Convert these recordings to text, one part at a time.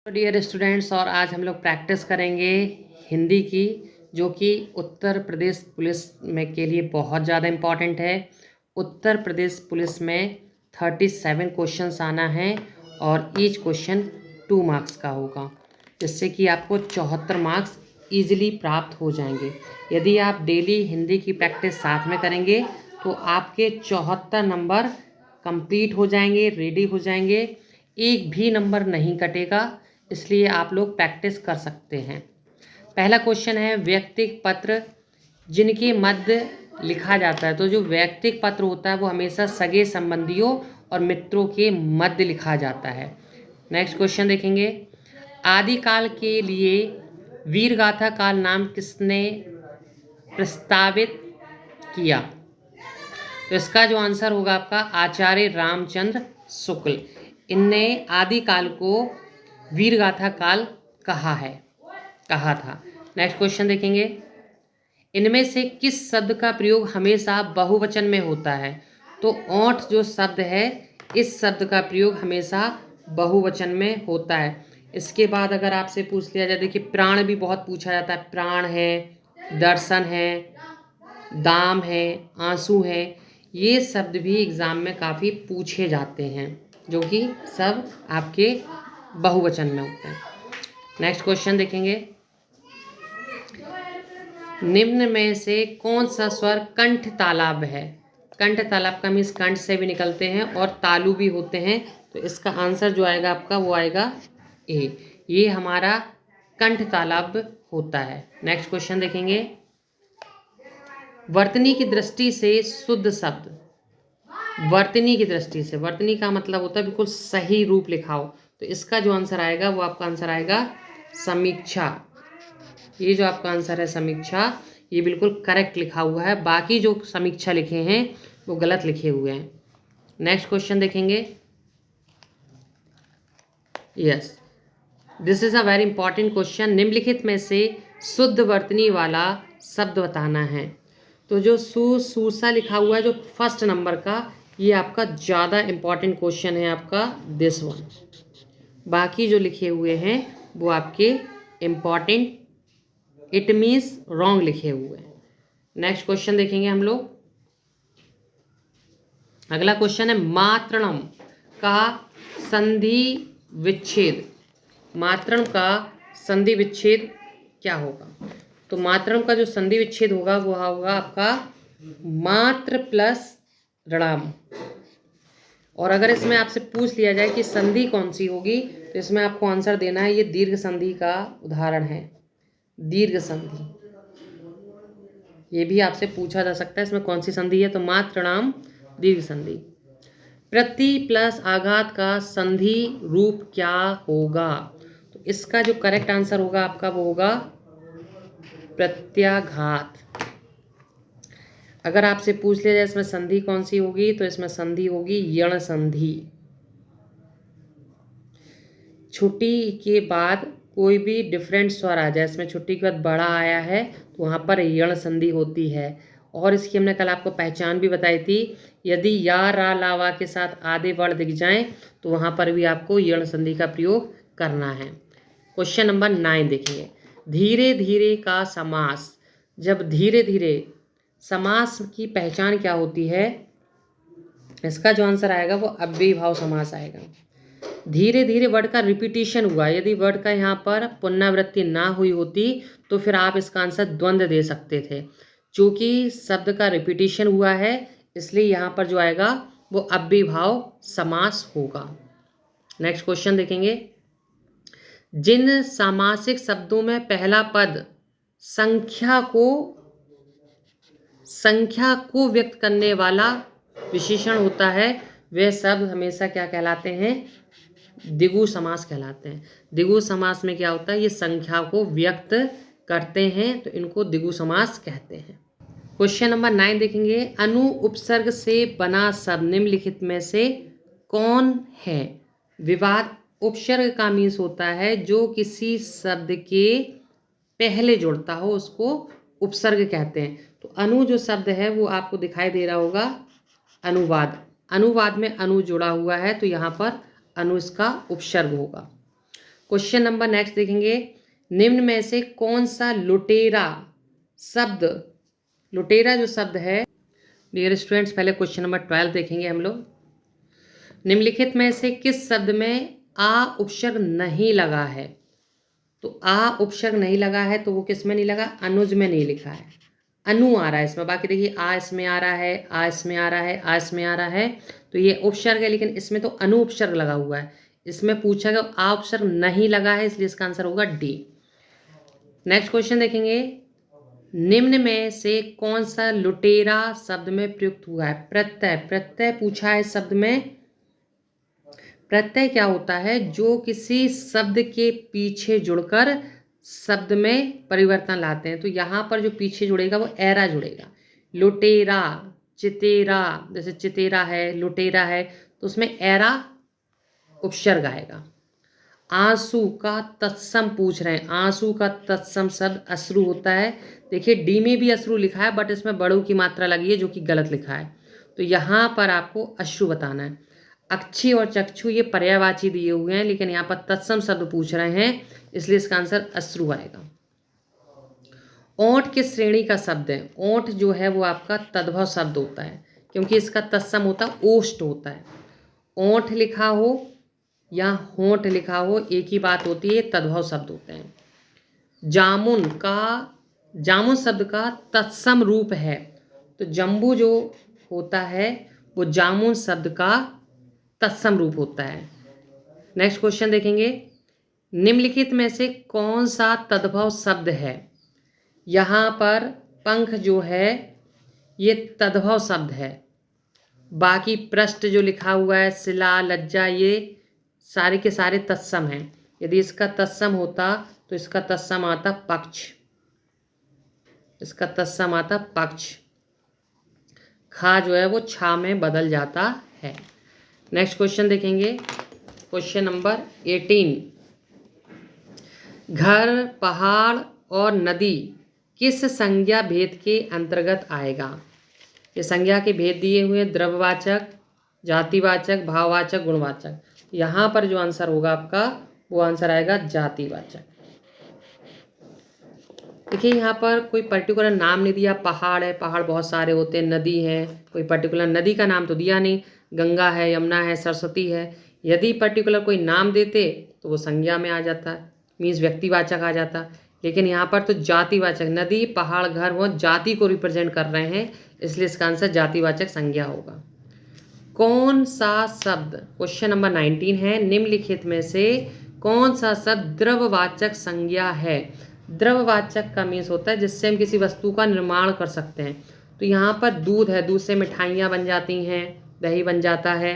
तो dear students, और आज हम लोग प्रैक्टिस करेंगे हिंदी की, जो कि उत्तर प्रदेश पुलिस में के लिए बहुत ज़्यादा इम्पॉर्टेंट है। उत्तर प्रदेश पुलिस में 37 क्वेश्चंस आना है और ईच क्वेश्चन 2 मार्क्स का होगा, जिससे कि आपको 74 मार्क्स ईजिली प्राप्त हो जाएंगे। यदि आप डेली हिंदी की प्रैक्टिस साथ में करेंगे तो आपके 74 नंबर कंप्लीट हो जाएंगे, रेडी हो जाएंगे, एक भी नंबर नहीं कटेगा। इसलिए आप लोग प्रैक्टिस कर सकते हैं। पहला क्वेश्चन है, व्यक्तिक पत्र जिनके मध्य लिखा जाता है। तो जो व्यक्तिक पत्र होता है वो हमेशा सगे संबंधियों और मित्रों के मध्य लिखा जाता है। नेक्स्ट क्वेश्चन देखेंगे, आदिकाल के लिए वीरगाथा काल नाम किसने प्रस्तावित किया? तो इसका जो आंसर होगा आपका आचार्य रामचंद्र शुक्ल। इनने आदिकाल को वीरगाथा काल कहा था। नेक्स्ट क्वेश्चन देखेंगे, इनमें से किस शब्द का प्रयोग हमेशा बहुवचन में होता है? तो ओंठ जो शब्द है, इस शब्द का प्रयोग हमेशा बहुवचन में होता है। इसके बाद अगर आपसे पूछ लिया जाए, देखिए प्राण भी बहुत पूछा जाता है। प्राण है, दर्शन है, दाम है, आंसू है, ये शब्द भी एग्ज़ाम में काफ़ी पूछे जाते हैं, जो कि सब आपके बहुवचन में होते हैं। नेक्स्ट क्वेश्चन देखेंगे, निम्न में से कौन सा स्वर कंठ तालाब है? कंठ तालाब का मीन्स कंठ से भी निकलते हैं और तालु भी होते हैं। तो इसका आंसर जो आएगा आपका वो आएगा ए। ये हमारा कंठ तालाब होता है। नेक्स्ट क्वेश्चन देखेंगे, वर्तनी की दृष्टि से शुद्ध शब्द। वर्तनी की दृष्टि से, वर्तनी का मतलब होता है बिल्कुल सही रूप लिखा हो। तो इसका जो आंसर आएगा वो आपका आंसर आएगा समीक्षा। ये जो आपका आंसर है समीक्षा, ये बिल्कुल करेक्ट लिखा हुआ है। बाकी जो समीक्षा लिखे हैं वो गलत लिखे हुए हैं। नेक्स्ट क्वेश्चन देखेंगे, yes, this is a very important question. निम्नलिखित में से शुद्ध वर्तनी वाला शब्द बताना है। तो जो सूसा लिखा हुआ है जो फर्स्ट नंबर का, ये आपका ज़्यादा इम्पॉर्टेंट क्वेश्चन है आपका दिस वन। बाकी जो लिखे हुए हैं वो आपके इम्पॉर्टेंट, इट मीन्स रॉन्ग लिखे हुए हैं। नेक्स्ट क्वेश्चन देखेंगे हम लोग। अगला क्वेश्चन है, मात्रणम का संधि विच्छेद। मात्रण का संधि विच्छेद क्या होगा? तो मात्रण का जो संधि विच्छेद होगा वो होगा आपका मात्र प्लस ऋणाम। और अगर इसमें आपसे पूछ लिया जाए कि संधि कौन सी होगी, तो इसमें आपको आंसर देना है, ये दीर्घ संधि का उदाहरण है। दीर्घ संधि, ये भी आपसे पूछा जा सकता है, इसमें कौन सी संधि है? तो मात्र ऋणाम दीर्घ संधि। प्रति प्लस आघात का संधि रूप क्या होगा? तो इसका जो करेक्ट आंसर होगा आपका वो होगा प्रत्याघात। अगर आपसे पूछ लिया जाए इसमें संधि कौन सी होगी, तो इसमें संधि होगी यण संधि। छुट्टी के बाद कोई भी डिफरेंट स्वर आ जाए, इसमें छुट्टी के बाद बड़ा आया है तो वहाँ पर यण संधि होती है। और इसकी हमने कल आपको पहचान भी बताई थी, यदि या रा लावा के साथ आधे वर्ण दिख जाएं तो वहाँ पर भी आपको यण संधि का प्रयोग करना है। क्वेश्चन नंबर 9 देखेंगे, धीरे धीरे का समास। जब धीरे धीरे, समास की पहचान क्या होती है? इसका जो आंसर आएगा वो अव्ययीभाव समास आएगा। धीरे धीरे वर्ड का रिपीटिशन हुआ, यदि वर्ड का यहाँ पर पुनरावृत्ति ना हुई होती तो फिर आप इसका आंसर द्वंद्व दे सकते थे। चूँकि शब्द का रिपीटिशन हुआ है इसलिए यहाँ पर जो आएगा वो अव्ययीभाव समास होगा। नेक्स्ट क्वेश्चन देखेंगे, जिन सामासिक शब्दों में पहला पद संख्या को व्यक्त करने वाला विशेषण होता है, वे शब्द हमेशा क्या कहलाते हैं? द्विगु समास कहलाते हैं। द्विगु समास में क्या होता है? ये संख्या को व्यक्त करते हैं तो इनको द्विगु समास कहते हैं। क्वेश्चन नंबर 9 देखेंगे, अनु उपसर्ग से बना शब्द निम्नलिखित में से कौन है? विवाद उपसर्ग का मीन्स होता है जो किसी शब्द के पहले जुड़ता हो, उसको उपसर्ग कहते हैं। तो अनु जो शब्द है वो आपको दिखाई दे रहा होगा अनुवाद। अनुवाद में अनु जुड़ा हुआ है तो यहाँ पर अनु इसका उपसर्ग होगा। क्वेश्चन नंबर नेक्स्ट देखेंगे, निम्न में से कौन सा लुटेरा शब्द, लुटेरा जो शब्द है, डियर स्टूडेंट्स पहले क्वेश्चन नंबर 12 देखेंगे हम लोग। निम्नलिखित में से किस शब्द में आ उपसर्ग नहीं लगा है? तो आ उपसर्ग नहीं लगा है तो वो किस में नहीं लगा? अनुज में नहीं लिखा है, अनु आ रहा है इसमें। बाकी देखिए आ इसमें आ रहा है, आ इसमें आ रहा है, आ इसमें आ रहा है, तो ये उपसर्ग है, लेकिन इसमें तो अनु उपसर्ग लगा हुआ है। इसमें पूछा गया आ उपसर्ग नहीं लगा है, इसलिए इसका आंसर होगा डी। नेक्स्ट क्वेश्चन देखेंगे, निम्न में से कौन सा लुटेरा शब्द में प्रयुक्त हुआ है? प्रत्यय, प्रत्यय पूछा है शब्द में। प्रत्यय क्या होता है? जो किसी शब्द के पीछे जुड़कर शब्द में परिवर्तन लाते हैं। तो यहाँ पर जो पीछे जुड़ेगा वो एरा जुड़ेगा। लुटेरा, चितेरा, जैसे चितेरा है, लुटेरा है, तो उसमें एरा उपसर्ग आएगा। आंसू का तत्सम पूछ रहे हैं, आंसू का तत्सम शब्द अश्रु होता है। देखिए डी में भी अश्रु लिखा है, बट इसमें बड़ों की मात्रा लगी है जो कि गलत लिखा है, तो यहाँ पर आपको अश्रु बताना है। अक्षी और चक्षु ये पर्यायवाची दिए हुए हैं, लेकिन यहाँ पर तत्सम शब्द पूछ रहे हैं, इसलिए इसका आंसर अश्रु आएगा। ओंठ किस श्रेणी का शब्द है? ओंठ जो है वो आपका तद्भव शब्द होता है, क्योंकि इसका तत्सम होता है ओष्ठ होता है। ओंठ लिखा हो या होंठ लिखा हो एक ही बात होती है, तद्भव शब्द होते हैं। जामुन का, जामुन शब्द का तत्सम रूप है, तो जम्बू जो होता है वो जामुन शब्द का तत्सम रूप होता है। नेक्स्ट क्वेश्चन देखेंगे, निम्नलिखित में से कौन सा तद्भव शब्द है? यहाँ पर पंख जो है ये तद्भव शब्द है। बाकी पृष्ठ जो लिखा हुआ है, शिला, लज्जा, ये सारे के सारे तत्सम हैं। यदि इसका तत्सम होता तो इसका तत्सम आता पक्ष, इसका तत्सम आता पक्ष। खा जो है वो छा में बदल जाता है। नेक्स्ट क्वेश्चन देखेंगे, क्वेश्चन नंबर 18, घर, पहाड़ और नदी किस संज्ञा भेद के अंतर्गत आएगा? ये संज्ञा के भेद दिए हुए, द्रव्यवाचक, जातिवाचक, भाववाचक, गुणवाचक। यहाँ पर जो आंसर होगा आपका वो आंसर आएगा जातिवाचक। देखिए यहाँ पर कोई पर्टिकुलर नाम नहीं दिया, पहाड़ है, पहाड़ बहुत सारे होते हैं, नदी है, कोई पर्टिकुलर नदी का नाम तो दिया नहीं, गंगा है, यमुना है, सरस्वती है। यदि पर्टिकुलर कोई नाम देते तो वो संज्ञा में आ जाता, मीन्स व्यक्तिवाचक आ जाता, लेकिन यहाँ पर तो जातिवाचक, नदी, पहाड़, घर वो जाति को रिप्रेजेंट कर रहे हैं, इसलिए इसका आंसर जातिवाचक संज्ञा होगा। कौन सा शब्द, क्वेश्चन नंबर 19 है, निम्नलिखित में से कौन सा शब्द द्रव्यवाचक संज्ञा है? द्रव्यवाचक का मीन्स होता है जिससे हम किसी वस्तु का निर्माण कर सकते हैं। तो यहाँ पर दूध है, दूध से मिठाइयाँ बन जाती हैं, दही बन जाता है,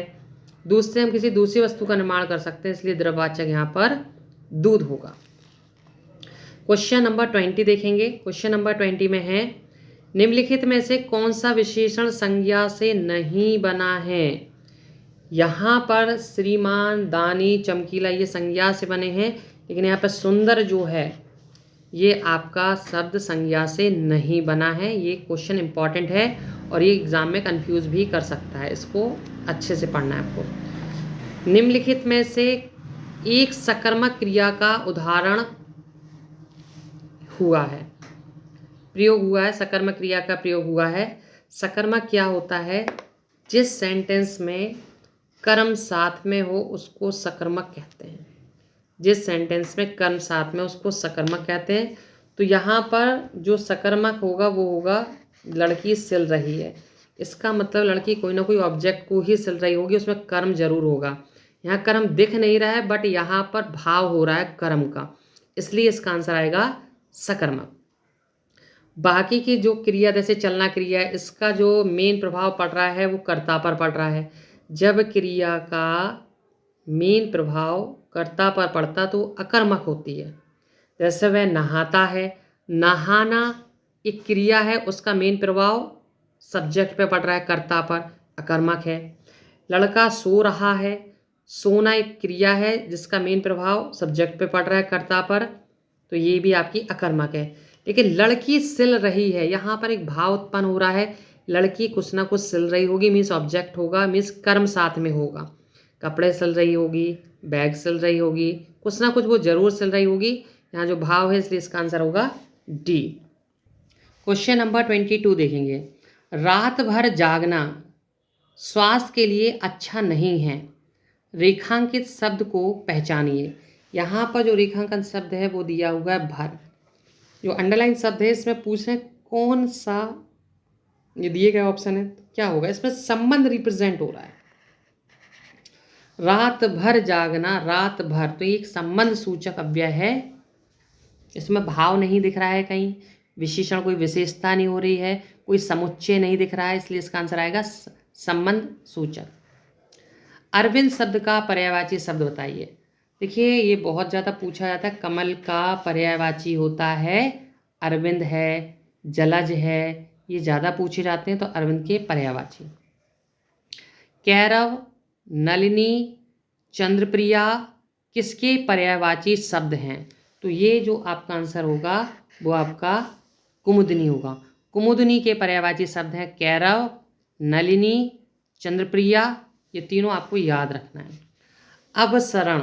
दूध से हम किसी दूसरी वस्तु का निर्माण कर सकते हैं, इसलिए द्रव्यवाचक यहाँ पर दूध होगा। क्वेश्चन नंबर 20 देखेंगे। क्वेश्चन नंबर 20 में है, निम्नलिखित में से कौन सा विशेषण संज्ञा से नहीं बना है? यहाँ पर श्रीमान, दानी, चमकीला ये संज्ञा से बने हैं, लेकिन यहाँ पर सुंदर जो है ये आपका शब्द संज्ञा से नहीं बना है। ये क्वेश्चन इंपॉर्टेंट है और ये एग्जाम में कंफ्यूज भी कर सकता है, इसको अच्छे से पढ़ना है आपको। निम्नलिखित में से एक सकर्मक क्रिया का उदाहरण हुआ है, प्रयोग हुआ है, सकर्मक क्रिया का प्रयोग हुआ है। सकर्मक क्या होता है? जिस सेंटेंस में कर्म साथ में हो उसको सकर्मक कहते हैं, जिस सेंटेंस में कर्म साथ में उसको सकर्मक कहते हैं। तो यहाँ पर जो सकर्मक होगा वो होगा लड़की सिल रही है, इसका मतलब लड़की कोई ना कोई ऑब्जेक्ट को ही सिल रही होगी, उसमें कर्म जरूर होगा। यहाँ कर्म दिख नहीं रहा है, बट यहाँ पर भाव हो रहा है कर्म का, इसलिए इसका आंसर आएगा सकर्मक। बाकी की जो क्रिया जैसे चलना क्रिया है, इसका जो मेन प्रभाव पड़ रहा है वो कर्ता पर पड़ रहा है। जब क्रिया का मेन प्रभाव कर्ता पर पड़ता तो अकर्मक होती है। जैसे वह नहाता है, नहाना एक क्रिया है, उसका मेन प्रभाव सब्जेक्ट पे पड़ रहा है, कर्ता पर, अकर्मक है। लड़का सो रहा है, सोना एक क्रिया है जिसका मेन प्रभाव सब्जेक्ट पे पड़ रहा है, कर्ता पर, तो ये भी आपकी अकर्मक है। लेकिन लड़की सिल रही है, यहाँ पर एक भाव उत्पन्न हो रहा है, लड़की कुछ ना कुछ सिल रही होगी, मीन्स ऑब्जेक्ट होगा, मीन्स कर्म साथ में होगा, कपड़े सिल रही होगी, बैग सिल रही होगी, कुछ ना कुछ वो जरूर सिल रही होगी। यहाँ जो भाव है इसलिए इसका आंसर होगा डी। क्वेश्चन नंबर 22 देखेंगे। रात भर जागना स्वास्थ्य के लिए अच्छा नहीं है, रेखांकित शब्द को पहचानिए। यहाँ पर जो रेखांकन शब्द है वो दिया हुआ है भर। जो अंडरलाइन शब्द है इसमें पूछ रहे हैं कौन सा, ये दिए गए ऑप्शन है तो क्या होगा, इसमें संबंध रिप्रेजेंट हो रहा है। रात भर जागना, रात भर, तो एक संबंध सूचक अव्यय है। इसमें भाव नहीं दिख रहा है, कहीं विशेषण कोई विशेषता नहीं हो रही है, कोई समुच्चय नहीं दिख रहा है, इसलिए इसका आंसर आएगा संबंध सूचक। अरविंद शब्द का पर्यायवाची शब्द बताइए। देखिए ये बहुत ज़्यादा पूछा जाता है। कमल का पर्यायवाची होता है अरविंद है, जलज है, ये ज़्यादा पूछे जाते हैं, तो अरविंद के पर्यायवाची। कैरव, नलिनी, चंद्रप्रिया किसके पर्यायवाची शब्द हैं? तो ये जो आपका आंसर होगा वो आपका कुमुदनी होगा। कुमुदनी के पर्यायवाची शब्द हैं कैरव, नलिनी, चंद्रप्रिया, ये तीनों आपको याद रखना है। अपसरण,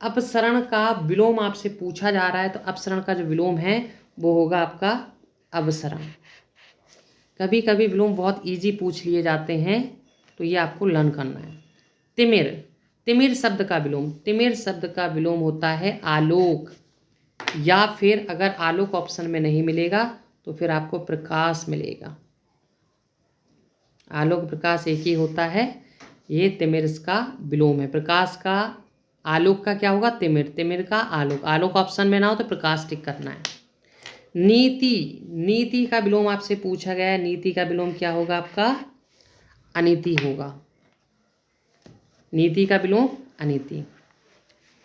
अपसरण का विलोम आपसे पूछा जा रहा है, तो अपसरण का जो विलोम है वो होगा आपका अवसरण। कभी कभी विलोम बहुत इजी पूछ लिए जाते हैं, तो ये आपको लर्न करना है। तिमिर, तिमिर शब्द का विलोम, तिमिर शब्द का विलोम होता है आलोक, या फिर अगर आलोक ऑप्शन में नहीं मिलेगा तो फिर आपको प्रकाश मिलेगा। आलोक प्रकाश एक ही होता है, ये तिमिर का विलोम है। प्रकाश का, आलोक का क्या होगा तिमिर, तिमिर का आलोक, आलोक ऑप्शन में ना हो तो प्रकाश टिक करना है। नीति, नीति का विलोम आपसे पूछा गया है, नीति का विलोम क्या होगा आपका अनीति होगा। नीति का विलोम अनीति।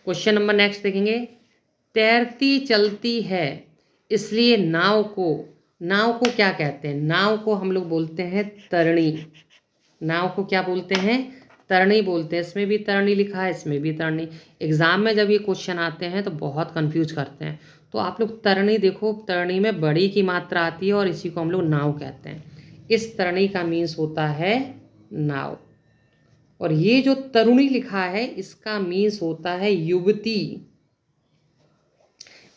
क्वेश्चन नंबर नेक्स्ट देखेंगे। तैरती चलती है इसलिए नाव को, नाव को क्या कहते हैं? नाव को हम लोग बोलते हैं तरणी। नाव को क्या बोलते हैं? तरणी बोलते हैं। इसमें भी तरणी लिखा है, इसमें भी तरणी। एग्जाम में जब ये क्वेश्चन आते हैं तो बहुत कंफ्यूज करते हैं, तो आप लोग तरणी देखो, तरणी में बड़ी की मात्रा आती है और इसी को हम लोग नाव कहते हैं। इस तरणी का मीन्स होता है नाव, और ये जो तरुणी लिखा है इसका मीन्स होता है युवती,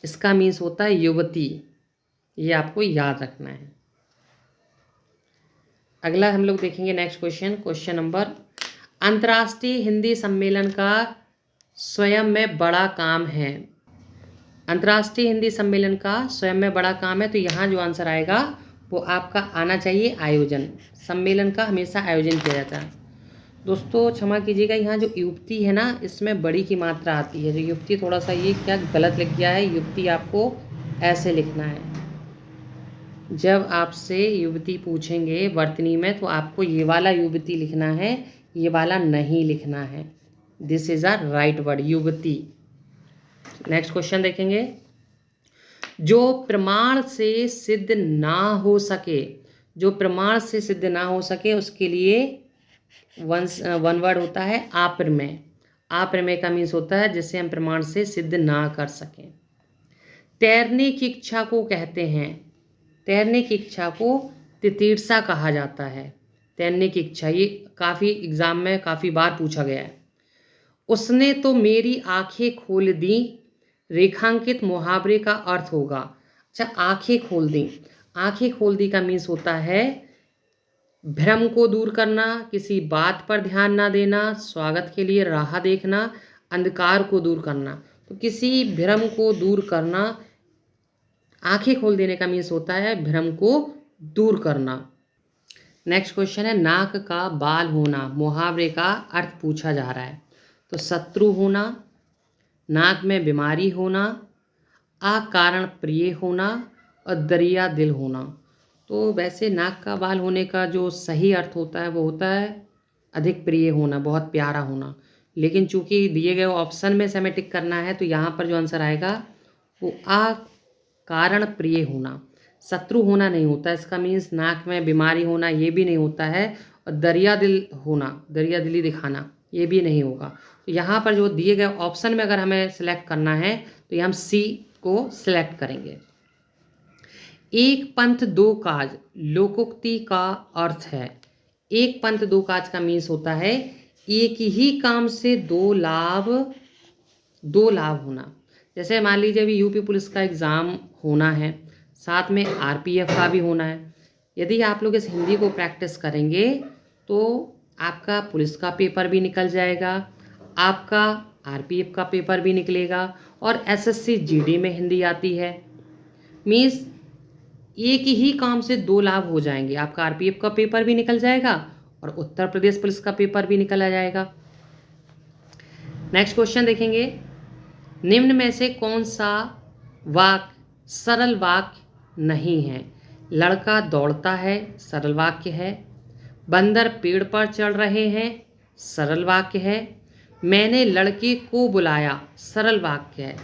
इसका मीन्स होता है युवती। ये आपको याद रखना है। अगला हम लोग देखेंगे नेक्स्ट क्वेश्चन, क्वेश्चन नंबर। अंतर्राष्ट्रीय हिंदी सम्मेलन का स्वयं में बड़ा काम है। अंतर्राष्ट्रीय हिंदी सम्मेलन का स्वयं में बड़ा काम है, तो यहाँ जो आंसर आएगा वो आपका आना चाहिए आयोजन। सम्मेलन का हमेशा आयोजन किया जाता है। दोस्तों क्षमा कीजिएगा, यहाँ जो युक्ति है ना इसमें बड़ी की मात्रा आती है। जो युक्ति थोड़ा सा ये क्या गलत लिख गया है, युक्ति आपको ऐसे लिखना है। जब आपसे युवती पूछेंगे वर्तनी में तो आपको ये वाला युवती लिखना है, ये वाला नहीं लिखना है। This is a right word, युवती। नेक्स्ट क्वेश्चन देखेंगे। जो प्रमाण से सिद्ध ना हो सके, जो प्रमाण से सिद्ध ना हो सके उसके लिए वन वर्ड होता है आप्रमेय। आप्रमेय का मीन्स होता है जिसे हम प्रमाण से सिद्ध ना कर सकें। तैरने की इच्छा को कहते हैं, तैरने की इच्छा को तितीर्षा कहा जाता है। तैरने की इच्छा, ये काफ़ी एग्जाम में काफ़ी बार पूछा गया है। उसने तो मेरी आंखें खोल दी, रेखांकित मुहावरे का अर्थ होगा। अच्छा, आंखें खोल दी, आंखें खोल दी का मीन्स होता है भ्रम को दूर करना, किसी बात पर ध्यान ना देना, स्वागत के लिए राह देखना, अंधकार को दूर करना। तो किसी भ्रम को दूर करना, आंखें खोल देने का मीन्स होता है भ्रम को दूर करना। नेक्स्ट क्वेश्चन है। नाक का बाल होना, मुहावरे का अर्थ पूछा जा रहा है। तो शत्रु होना, नाक में बीमारी होना, अकारण प्रिय होना और दरिया दिल होना। तो वैसे नाक का बाल होने का जो सही अर्थ होता है वो होता है अधिक प्रिय होना, बहुत प्यारा होना। लेकिन चूंकि दिए गए ऑप्शन में से हमें टिक करना है, तो यहाँ पर जो आंसर आएगा वो अकारण प्रिय होना। शत्रु होना नहीं होता, इसका मीन्स नाक में बीमारी होना ये भी नहीं होता है, और दरिया दिल होना, दरिया दिली दिखाना ये भी नहीं होगा। तो यहाँ पर जो दिए गए ऑप्शन में अगर हमें सेलेक्ट करना है तो ये हम सी को सिलेक्ट करेंगे। एक पंथ दो काज लोकोक्ति का अर्थ है। एक पंथ दो काज का मीन्स होता है एक ही काम से दो लाभ दो लाभ होना, जैसे मान लीजिए अभी यूपी पुलिस का एग्ज़ाम होना है, साथ में आरपीएफ का भी होना है। यदि आप लोग इस हिंदी को प्रैक्टिस करेंगे तो आपका पुलिस का पेपर भी निकल जाएगा, आपका आरपीएफ का पेपर भी निकलेगा, और एसएससी जीडी में हिंदी आती है। मीन्स एक ही काम से दो लाभ हो जाएंगे, आपका आरपीएफ का पेपर भी निकल जाएगा और उत्तर प्रदेश पुलिस का पेपर भी निकल आ जाएगा। नेक्स्ट क्वेश्चन देखेंगे, निम्न में से कौन सा वाक्य सरल वाक्य नहीं है? लड़का दौड़ता है, सरल वाक्य है। बंदर पेड़ पर चढ़ रहे हैं, सरल वाक्य है। मैंने लड़के को बुलाया, सरल वाक्य है।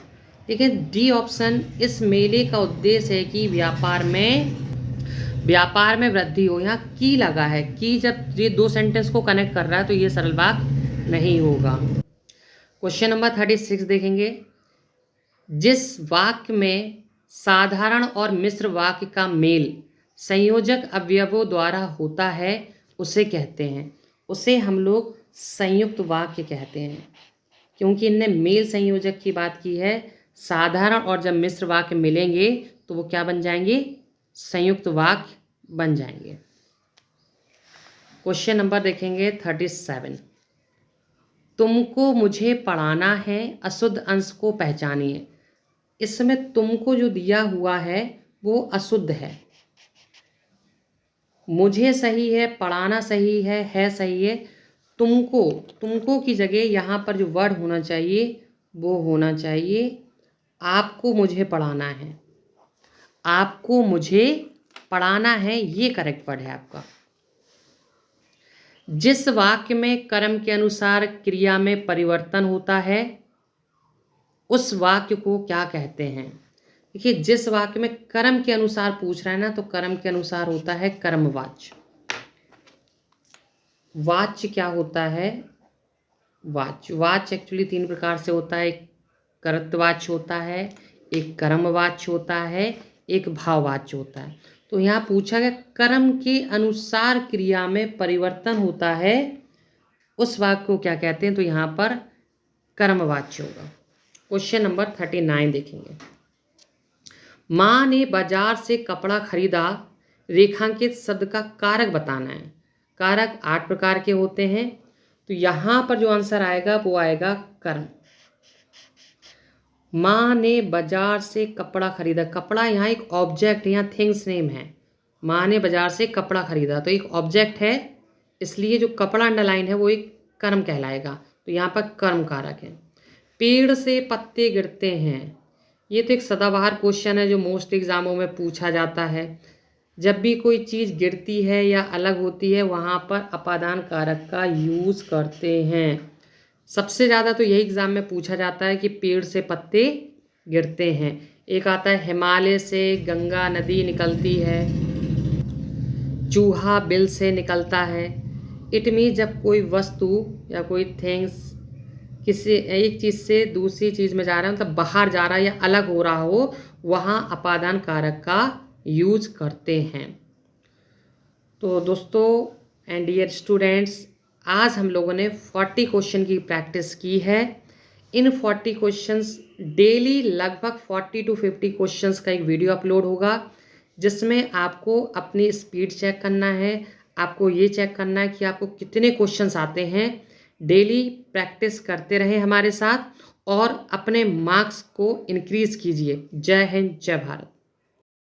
देखिए डी ऑप्शन, इस मेले का उद्देश्य है कि व्यापार में वृद्धि हो। यहाँ की लगा है, की जब ये दो सेंटेंस को कनेक्ट कर रहा है तो ये सरल वाक्य नहीं होगा। क्वेश्चन नंबर 36 देखेंगे, जिस वाक्य में साधारण और मिश्र वाक्य का मेल संयोजक अवयवों द्वारा होता है उसे कहते हैं, उसे हम लोग संयुक्त वाक्य कहते हैं, क्योंकि इनने मेल संयोजक की बात की है। साधारण और जब मिश्र वाक्य मिलेंगे तो वो क्या बन जाएंगे? संयुक्त वाक्य बन जाएंगे। क्वेश्चन नंबर देखेंगे 37, तुमको मुझे पढ़ाना है, अशुद्ध अंश को पहचानिए। इसमें तुमको जो दिया हुआ है वो अशुद्ध है, मुझे सही है, पढ़ाना सही है सही है। तुमको की जगह यहाँ पर जो वर्ड होना चाहिए वो होना चाहिए आपको मुझे पढ़ाना है, आपको मुझे पढ़ाना है, ये करेक्ट वर्ड है आपका। जिस वाक्य में कर्म के अनुसार क्रिया में परिवर्तन होता है उस वाक्य को क्या कहते हैं? देखिए जिस वाक्य में कर्म के अनुसार पूछ रहा है ना, तो कर्म के अनुसार होता है कर्मवाच्य। वाच्य क्या होता है? वाच्य एक्चुअली तीन प्रकार से होता है, एक कर्तवाच्य होता है, एक कर्मवाच्य होता है, एक भाववाच्य होता है। तो यहाँ पूछा गया कर्म के अनुसार क्रिया में परिवर्तन होता है उस वाक्य को क्या कहते हैं? तो यहाँ पर कर्मवाच्य होगा। क्वेश्चन नंबर 39 देखेंगे, माँ ने बाजार से कपड़ा खरीदा, रेखांकित शब्द का कारक बताना है। कारक 8 प्रकार के होते हैं, तो यहाँ पर जो आंसर आएगा वो आएगा कर्म। माँ ने बाजार से कपड़ा खरीदा, कपड़ा यहाँ एक ऑब्जेक्ट है, यहाँ थिंग्स नेम है। माँ ने बाजार से कपड़ा खरीदा तो एक ऑब्जेक्ट है, इसलिए जो कपड़ा अंडरलाइन है वो एक कर्म कहलाएगा, तो यहाँ पर कर्म कारक है। पेड़ से पत्ते गिरते हैं, ये तो एक सदाबहार क्वेश्चन है जो मोस्ट एग्जामों में पूछा जाता है। जब भी कोई चीज़ गिरती है या अलग होती है वहाँ पर अपादान कारक का यूज़ करते हैं। सबसे ज़्यादा तो यही एग्ज़ाम में पूछा जाता है कि पेड़ से पत्ते गिरते हैं। एक आता है हिमालय से गंगा नदी निकलती है, चूहा बिल से निकलता है। इट मीन जब कोई वस्तु या कोई थिंग्स किसी एक चीज़ से दूसरी चीज़ में जा रहा है, मतलब बाहर जा रहा है या अलग हो रहा हो, वहाँ अपादान कारक का यूज करते हैं। तो दोस्तों एंड डियर स्टूडेंट्स, आज हम लोगों ने 40 क्वेश्चन की प्रैक्टिस की है। इन 40 क्वेश्चंस डेली लगभग 40 to 50 क्वेश्चंस का एक वीडियो अपलोड होगा, जिसमें आपको अपनी स्पीड चेक करना है, आपको ये चेक करना है कि आपको कितने क्वेश्चंस आते हैं। डेली प्रैक्टिस करते रहें हमारे साथ और अपने मार्क्स को इंक्रीज़ कीजिए। जय हिंद, जय भारत।